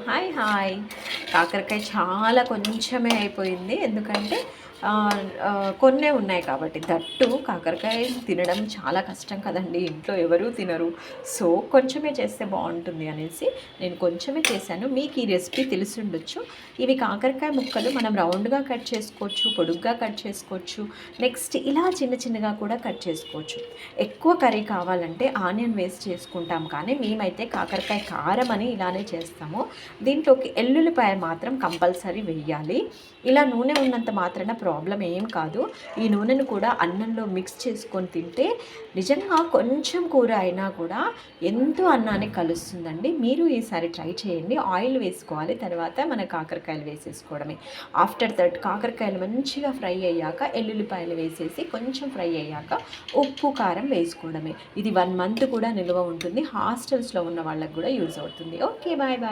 Hi hi. కాకరకాయ చాలా కొంచెమే అయిపోయింది. ఎందుకంటే కొన్నే ఉన్నాయి కాబట్టి. దట్టు కాకరకాయ తినడం చాలా కష్టం కదండీ. ఇంట్లో ఎవరూ తినరు. సో కొంచెమే చేస్తే బాగుంటుంది అనేసి నేను కొంచెమే చేశాను. మీకు ఈ రెసిపీ తెలిసుండొచ్చు. ఇవి కాకరకాయ ముక్కలు మనం రౌండ్గా కట్ చేసుకోవచ్చు, పొడుగ్గా కట్ చేసుకోవచ్చు, నెక్స్ట్ ఇలా చిన్న చిన్నగా కూడా కట్ చేసుకోవచ్చు. ఎక్కువ కర్రీ కావాలంటే ఆనియన్ వేస్ట్ చేసుకుంటాం, కానీ మేమైతే కాకరకాయ కారం అని ఇలానే చేస్తాము. దీంట్లోకి ఎల్లుల్లిపాయ మాత్రం కంపల్సరీ వేయాలి. ఇలా నూనె ఉన్నంత మాత్రాన ప్రాబ్లం ఏం కాదు. ఈ నూనెను కూడా అన్నంలో మిక్స్ చేసుకొని తింటే నిజంగా కొంచెం కూర అయినా కూడా ఎంతో అన్నాన్ని కలుస్తుందండి. మీరు ఈసారి ట్రై చేయండి. ఆయిల్ వేసుకోవాలి, తర్వాత మన కాకరకాయలు వేసేసుకోవడమే. ఆఫ్టర్ దట్ కాకరకాయలు మంచిగా ఫ్రై అయ్యాక ఎల్లుల్లిపాయలు వేసేసి కొంచెం ఫ్రై అయ్యాక ఉప్పు కారం వేసుకోవడమే. ఇది 1 మంత్ కూడా నిల్వ ఉంటుంది. హాస్టల్స్లో ఉన్న వాళ్ళకి కూడా యూజ్ అవుతుంది. Okay, bye bye.